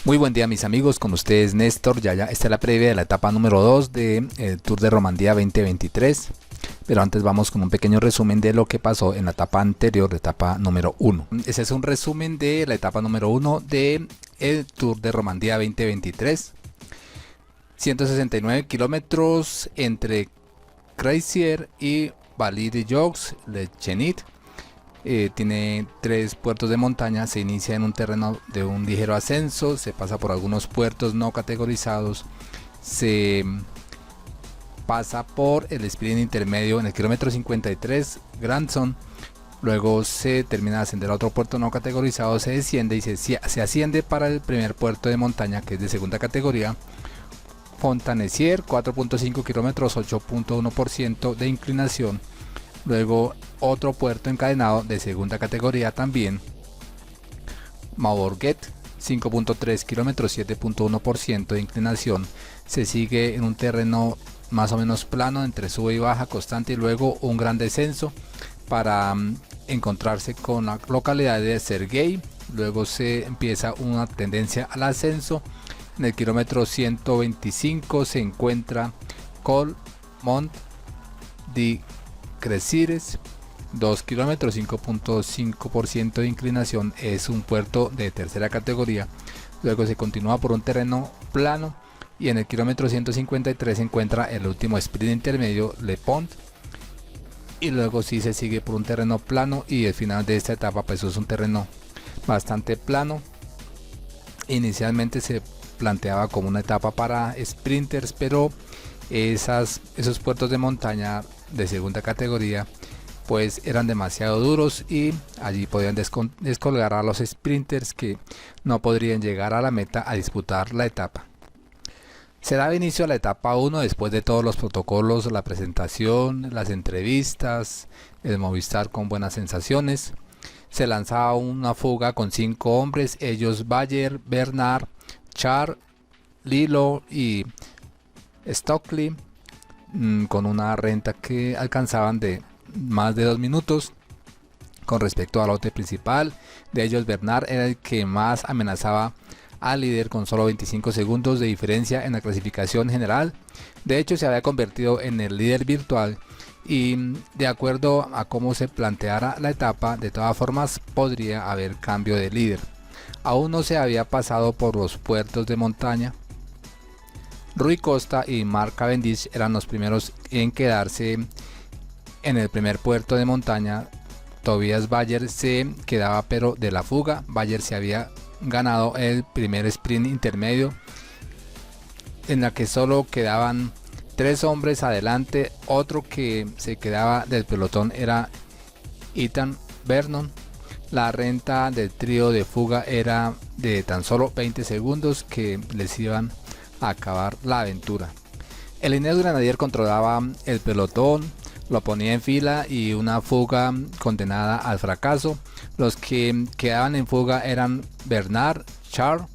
Muy buen día mis amigos, con ustedes Néstor Yaya. Esta es la previa de la etapa número 2 del Tour de Romandía 2023. Pero antes vamos con un pequeño resumen de lo que pasó en la etapa anterior, la etapa número 1. Ese es un resumen de la etapa número 1 del Tour de Romandía 2023. 169 kilómetros entre Cressier y Vallée-de-Joux-le Chenit. Tiene 3 puertos de montaña, se inicia en un terreno de un ligero ascenso, se pasa por algunos puertos no categorizados, se pasa por el sprint intermedio en el kilómetro 53 Grandson, luego se termina de ascender a otro puerto no categorizado, se desciende y se asciende para el primer puerto de montaña, que es de segunda categoría, Fontanessier, 4.5 kilómetros, 8.1% de inclinación. Luego otro puerto encadenado de segunda categoría también, Mabourguet, 5.3 kilómetros, 7.1% de inclinación. Se sigue en un terreno más o menos plano, entre sube y baja constante, y luego un gran descenso para encontrarse con la localidad de Sergueï. Luego se empieza una tendencia al ascenso. En el kilómetro 125 se encuentra Col Mont di Cressires, 2 kilómetros, 5.5% de inclinación. Es un puerto de tercera categoría. Luego se continúa por un terreno plano y en el kilómetro 153 se encuentra el último sprint intermedio, Le Pont, y luego sí se sigue por un terreno plano, y el final de esta etapa pues es un terreno bastante plano. Inicialmente se planteaba como una etapa para sprinters, pero esos puertos de montaña de segunda categoría pues eran demasiado duros y allí podían descolgar a los sprinters que no podrían llegar a la meta a disputar la etapa. Se daba inicio a la etapa 1 después de todos los protocolos, la presentación, las entrevistas, el Movistar con buenas sensaciones. Se lanzaba una fuga con 5 hombres, ellos Bayer, Bernard, Char, Lillo y Stockley, con una renta que alcanzaban de más de 2 minutos con respecto al lote principal. De ellos Bernard era el que más amenazaba al líder con solo 25 segundos de diferencia en la clasificación general. De hecho se había convertido en el líder virtual, y de acuerdo a cómo se planteara la etapa, de todas formas podría haber cambio de líder. Aún no se había pasado por los puertos de montaña. Rui Costa y Mark Cavendish eran los primeros en quedarse en el primer puerto de montaña. Tobias Bayer se quedaba pero de la fuga. Bayer se había ganado el primer sprint intermedio, en la que solo quedaban 3 hombres adelante. Otro que se quedaba del pelotón era Ethan Vernon. La renta del trío de fuga era de tan solo 20 segundos que les iban a acabar la aventura. El Ineos Grenadier controlaba el pelotón, lo ponía en fila, y una fuga condenada al fracaso. Los que quedaban en fuga eran Bernard, Char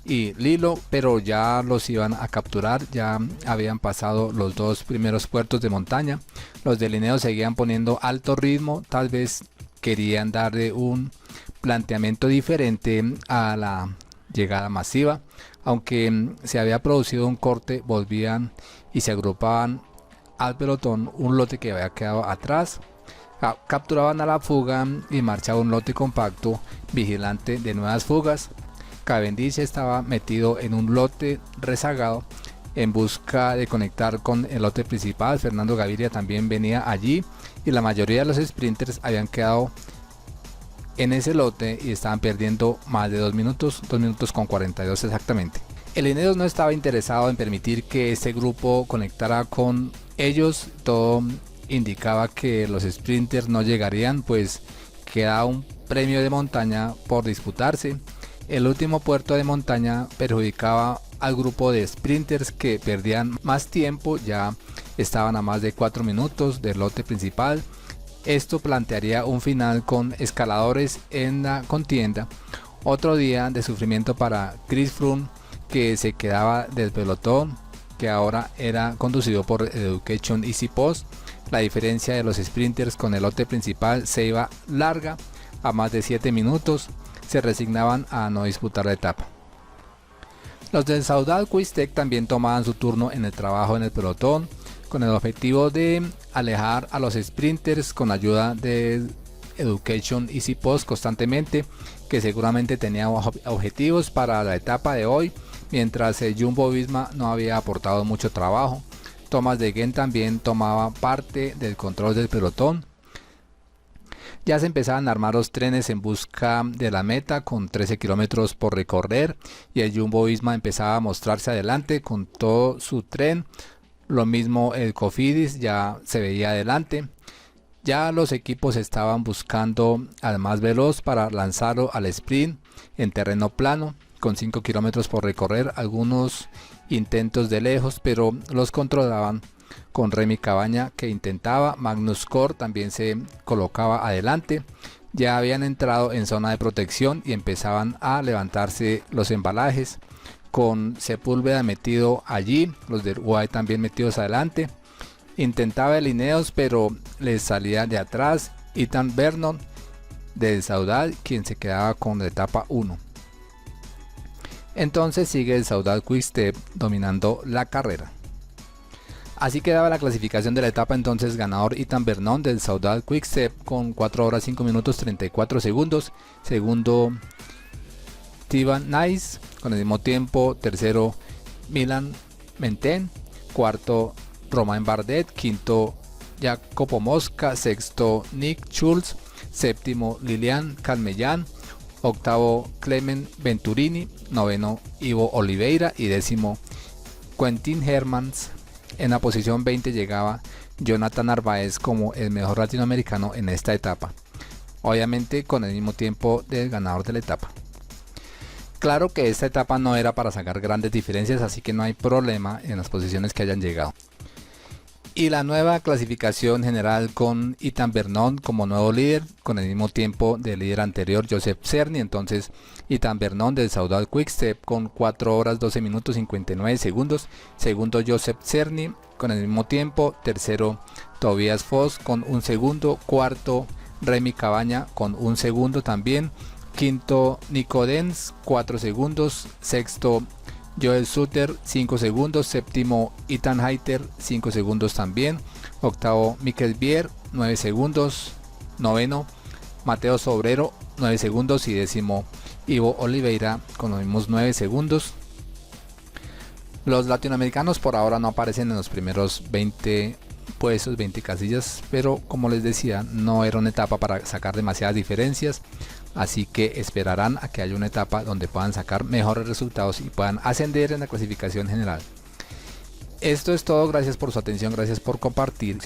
y Lillo, pero ya los iban a capturar, ya habían pasado los 2 primeros puertos de montaña. Los del Ineos seguían poniendo alto ritmo, tal vez querían darle un planteamiento diferente a la llegada masiva. Aunque se había producido un corte, volvían y se agrupaban al pelotón, un lote que había quedado atrás. Capturaban a la fuga y marchaba un lote compacto vigilante de nuevas fugas. Cavendish estaba metido en un lote rezagado en busca de conectar con el lote principal. Fernando Gaviria también venía allí, y la mayoría de los sprinters habían quedado en ese lote y estaban perdiendo más de 2 minutos, 2 minutos con 42 exactamente. El Ineos no estaba interesado en permitir que este grupo conectara con ellos. Todo indicaba que los sprinters no llegarían, pues queda un premio de montaña por disputarse. El último puerto de montaña perjudicaba al grupo de sprinters que perdían más tiempo, ya estaban a más de 4 minutos del lote principal. Esto plantearía un final con escaladores en la contienda. Otro día de sufrimiento para Chris Froome, que se quedaba del pelotón, que ahora era conducido por Education Easy Post. La diferencia de los sprinters con el lote principal se iba larga, a más de 7 minutos. Se resignaban a no disputar la etapa. Los del Saudal Quick Step también tomaban su turno en el trabajo en el pelotón, con el objetivo de alejar a los sprinters con ayuda de Education Easy Post constantemente, que seguramente tenía objetivos para la etapa de hoy, mientras el Jumbo Visma no había aportado mucho trabajo. Thomas de Gendt también tomaba parte del control del pelotón. Ya se empezaban a armar los trenes en busca de la meta con 13 kilómetros por recorrer, y el Jumbo Visma empezaba a mostrarse adelante con todo su tren. Lo mismo el Cofidis ya se veía adelante. Ya los equipos estaban buscando al más veloz para lanzarlo al sprint en terreno plano con 5 kilómetros por recorrer. Algunos intentos de lejos, pero los controlaban con Remy Cabaña, que intentaba. Magnus Cort también se colocaba adelante. Ya habían entrado en zona de protección y empezaban a levantarse los embalajes, con Sepúlveda metido allí, los de Uruguay también metidos adelante. Intentaba alineos, pero les salía de atrás Ethan Vernon del Saudal, quien se quedaba con la etapa 1. Entonces sigue el Saudal Quick Step dominando la carrera. Así quedaba la clasificación de la etapa. Entonces ganador Ethan Vernon del Saudal Quick Step con 4 horas 5 minutos 34 segundos. Segundo Steven Nice con el mismo tiempo. Tercero Milan Menten. Cuarto Romain Bardet. Quinto Jacopo Mosca. Sexto Nick Schulz. Séptimo Lilian Calmellán. Octavo Clement Venturini. Noveno Ivo Oliveira. Y décimo Quentin Hermans. En la posición 20 llegaba Jonathan Narváez como el mejor latinoamericano en esta etapa, obviamente con el mismo tiempo del ganador de la etapa. Claro que esta etapa no era para sacar grandes diferencias, así que no hay problema en las posiciones que hayan llegado. Y la nueva clasificación general con Ethan Vernon como nuevo líder, con el mismo tiempo del líder anterior Joseph Cerny. Entonces Ethan Vernon del Saudal Quick Step con 4 horas 12 minutos 59 segundos. Segundo Joseph Cerny con el mismo tiempo. Tercero Tobias Foss con 1 segundo. Cuarto Remy Cabaña con 1 segundo también. Quinto Nico Denz 4 segundos. Sexto Joel Sutter 5 segundos. Séptimo Ethan Hayter 5 segundos también. Octavo Mikel Bier 9 segundos. Noveno Mateo Sobrero 9 segundos. Y décimo Ivo Oliveira con los mismos 9 segundos. Los latinoamericanos por ahora no aparecen en los primeros 20 puestos, 20 casillas, pero como les decía, no era una etapa para sacar demasiadas diferencias. Así que esperarán a que haya una etapa donde puedan sacar mejores resultados y puedan ascender en la clasificación general. Esto es todo, gracias por su atención, gracias por compartir.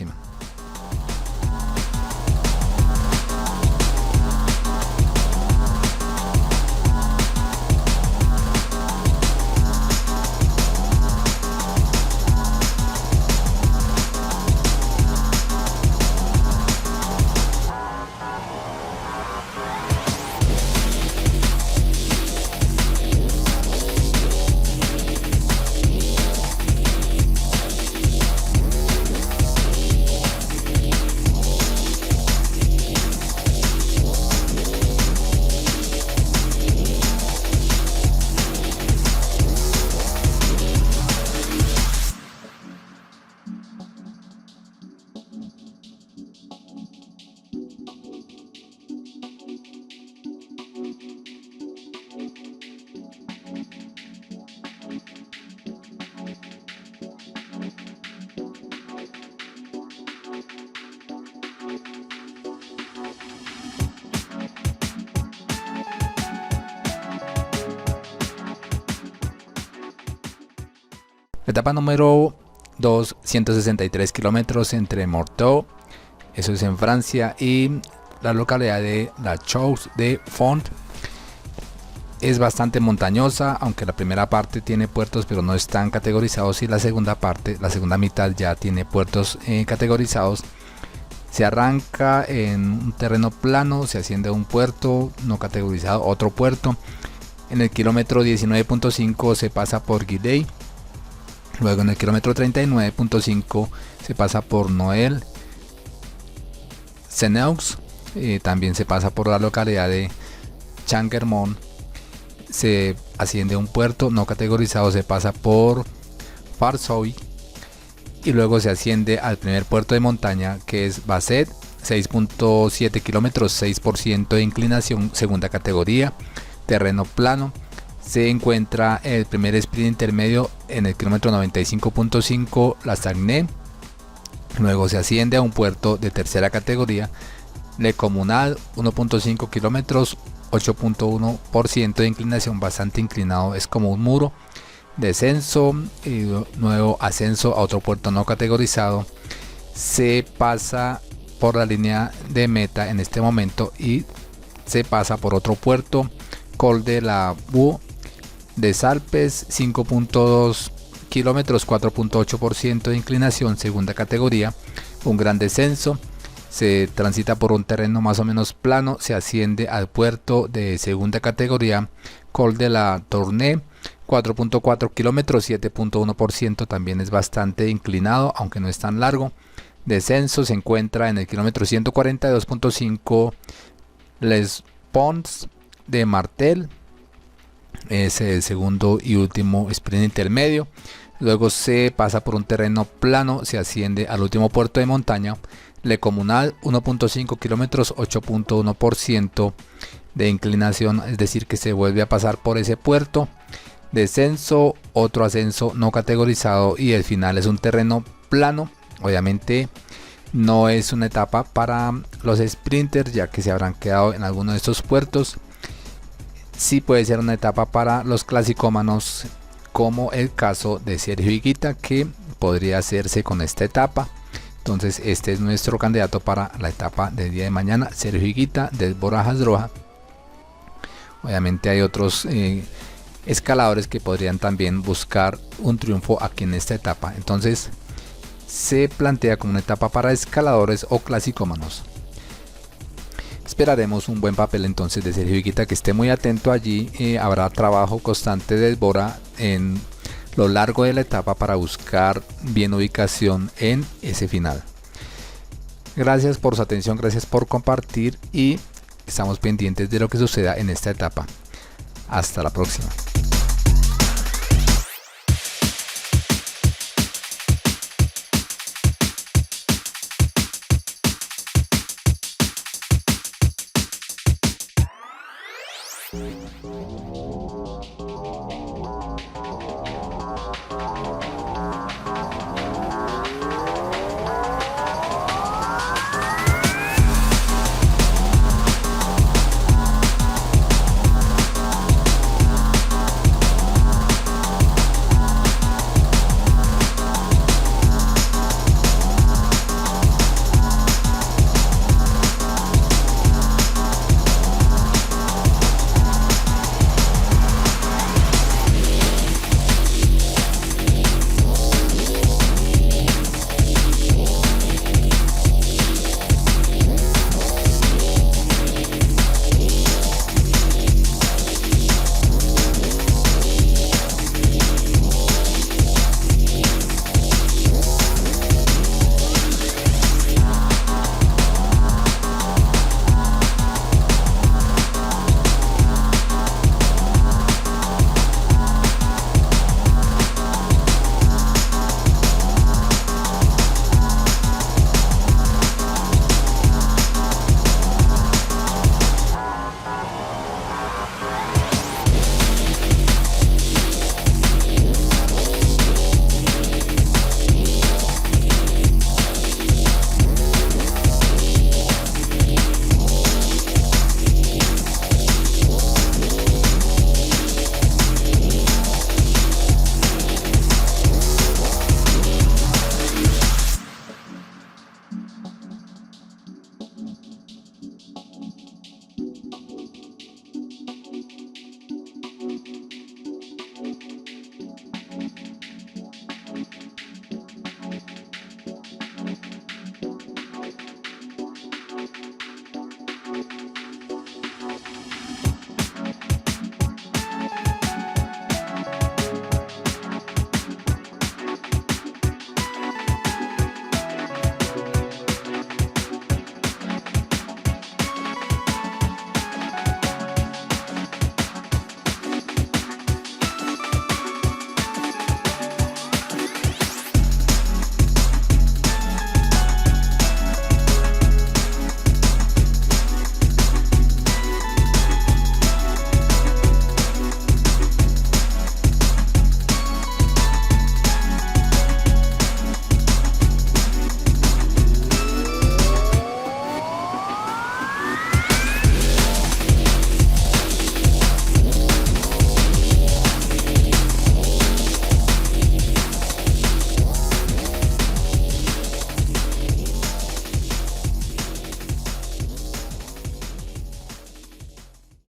Etapa número 2, 163 kilómetros entre Morteau, eso es en Francia, y la localidad de La Chaux-de-Fonds. Es bastante montañosa, aunque la primera parte tiene puertos pero no están categorizados, y la segunda parte, la segunda mitad ya tiene puertos categorizados. Se arranca en un terreno plano, se asciende a un puerto no categorizado, otro puerto. En el kilómetro 19.5 se pasa por Guillet. Luego en el kilómetro 39.5 se pasa por Noël Seneux. También se pasa por la localidad de Changermont. se asciende a un puerto no categorizado, se pasa por Varsovia y luego se asciende al primer puerto de montaña, que es Basset, 6.7 kilómetros, 6% de inclinación, segunda categoría, terreno plano. Se encuentra el primer sprint intermedio en el kilómetro 95.5, La Sagne. Luego se asciende a un puerto de tercera categoría, Le Comunal, 1.5 kilómetros, 8.1% de inclinación, bastante inclinado, es como un muro. Descenso y nuevo ascenso a otro puerto no categorizado. Se pasa por la línea de meta en este momento y se pasa por otro puerto, Col de la Bu de Salpes, 5.2 kilómetros, 4.8% de inclinación, segunda categoría, un gran descenso. Se transita por un terreno más o menos plano, se asciende al puerto de segunda categoría, Col de la Tournée, 4.4 kilómetros, 7.1%, también es bastante inclinado, aunque no es tan largo. Descenso se encuentra en el kilómetro 142.5, Les Ponts de Martel, es el segundo y último sprint intermedio. Luego se pasa por un terreno plano, se asciende al último puerto de montaña, Le Comunal, 1.5 kilómetros, 8.1% de inclinación, es decir que se vuelve a pasar por ese puerto. Descenso, otro ascenso no categorizado y el final es un terreno plano. Obviamente no es una etapa para los sprinters, ya que se habrán quedado en alguno de estos puertos. Sí puede ser una etapa para los clasicómanos, como el caso de Sergio Higuita, que podría hacerse con esta etapa. Entonces este es nuestro candidato para la etapa del día de mañana, Sergio Higuita del Bora Hasdrojá. Obviamente hay otros escaladores que podrían también buscar un triunfo aquí en esta etapa. Entonces se plantea como una etapa para escaladores o clasicómanos. Esperaremos un buen papel entonces de Sergio Higuita, que esté muy atento allí. Habrá trabajo constante de Bora en lo largo de la etapa para buscar bien ubicación en ese final. Gracias por su atención, gracias por compartir y estamos pendientes de lo que suceda en esta etapa. Hasta la próxima.